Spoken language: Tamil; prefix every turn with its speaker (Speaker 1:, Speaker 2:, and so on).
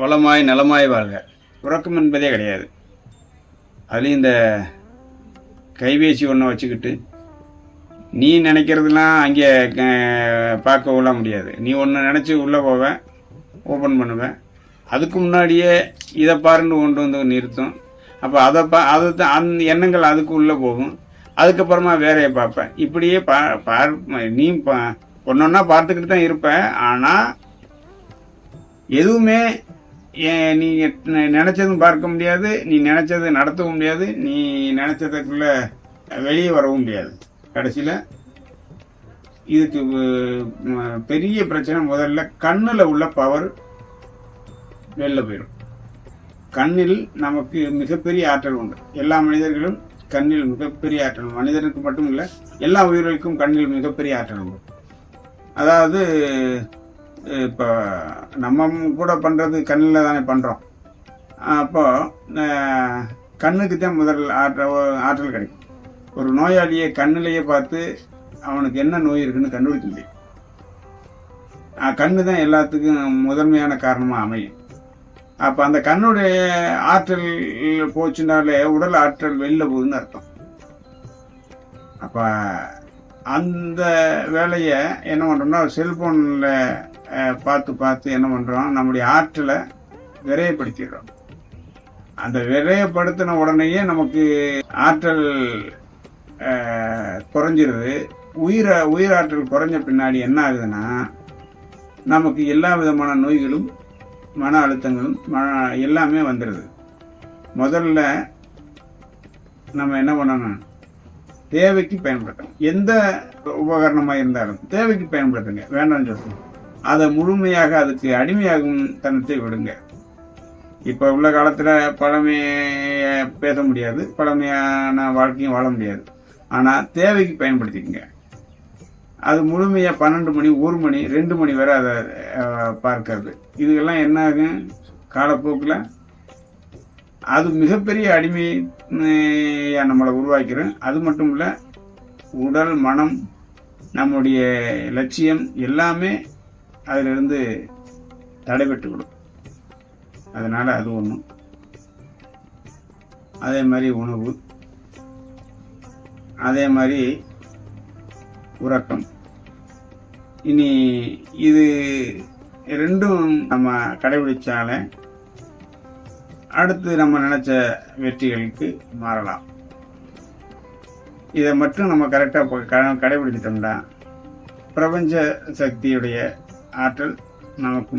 Speaker 1: வளமாய் நலமாய் வாழ்க. உறக்கம் என்பதே கிடையாது. அதுலேயும் இந்த கைபேசி ஒன்றை வச்சுக்கிட்டு நீ நினைக்கிறதுலாம் அங்கே பார்க்க விட முடியாது. நீ ஒன்று நினச்சி உள்ளே போவேன், ஓப்பன் பண்ணுவேன். அதுக்கு முன்னாடியே இதை பாருன்னு கொண்டு வந்து நிறுத்தும். அப்போ அதை தான் அந்த எண்ணங்கள் அதுக்கு உள்ளே போகும். அதுக்கப்புறமா வேறையை பார்ப்பேன். இப்படியே நீ ஒன்றொன்னா பார்த்துக்கிட்டு தான் இருப்பேன். ஆனால் எதுவுமே நீ நினச்சதும் பார்க்க முடியாது, நீ நினச்சது நடத்தவும் முடியாது, நீ நினச்சதுக்குள்ள வெளியே வரவும் முடியாது. கடைசியில் இதுக்கு பெரிய பிரச்சனை முதல்ல கண்ணில் உள்ள பவர் வெளில போயிடும். கண்ணில் நமக்கு மிகப்பெரிய ஆற்றல் உண்டு. எல்லா மனிதர்களும் கண்ணில் மிகப்பெரிய ஆற்றல், மனிதனுக்கு மட்டும் இல்லை எல்லா உயிர்களுக்கும் கண்ணில் மிகப்பெரிய ஆற்றல் உண்டு. அதாவது இப்போ நம்ம கூட பண்ணுறது கண்ணில் தானே பண்ணுறோம். அப்போ கண்ணுக்கு தான் முதல் ஆற்றல் கிடைக்கும். ஒரு நோயாளியை கண்ணிலேயே பார்த்து அவனுக்கு என்ன நோய் இருக்குன்னு கண்டுபிடிக்க முடியும். கண்ணு தான் எல்லாத்துக்கும் முதன்மையான காரணமாக அமையும். அப்போ அந்த கண்ணுடைய ஆற்றல் போச்சுனாலே உடல் ஆற்றல் வெளில போகுதுன்னு அர்த்தம். அப்போ அந்த வேலையை என்ன பண்ணுறோம்னா செல்ஃபோனில் பார்த்து என்ன பண்ணுறோம், நம்முடைய ஆற்றலை விரயப்படுத்திடுறோம். அந்த விரயப்படுத்தின உடனேயே நமக்கு ஆற்றல் குறைஞ்சிருது. உயிராற்றல் குறைஞ்ச பின்னாடி என்ன ஆகுதுன்னா நமக்கு எல்லா விதமான நோய்களும் மன அழுத்தங்களும் எல்லாமே வந்துடுது. முதல்ல நம்ம என்ன பண்ணணும், தேவைக்கு பயன்படுத்தணும். எந்த உபகரணமாக இருந்தாலும் தேவைக்கு பயன்படுத்துங்க, வேண்டாம்னு சொல்லுங்க. அதை முழுமையாக அதுக்கு அடிமையாகும் தனத்தை விடுங்க. இப்போ உள்ள காலத்தில் பழமையை பேச முடியாது, பழமையான வாழ்க்கையும் வாழ முடியாது. ஆனால் தேவைக்கு பயன்படுத்திக்கங்க. அது முழுமையாக 12 மணி 1 மணி 2 மணி வரை அதை பார்க்கறது, இதுக்கெல்லாம் என்ன ஆகும் காலப்போக்கில் அது மிகப்பெரிய அடிமையாக நம்மளை உருவாக்கிறோம். அது மட்டும் இல்லை, உடல் மனம் நம்முடைய லட்சியம் எல்லாமே அதிலிருந்து தடைபட்டுவிடும். அதனால் அது ஒன்று. அதே மாதிரி உணவு, அதே மாதிரி உறக்கம். இனி இது ரெண்டும் நம்ம கடைபிடிச்சாலே அடுத்து நம்ம நினச்ச வெற்றிகளுக்கு மாறலாம். இதை மட்டும் நம்ம கரெக்டாக கடைபிடிச்சிட்டோம்னா பிரபஞ்ச சக்தியுடைய ஆற்றல் நமக்கு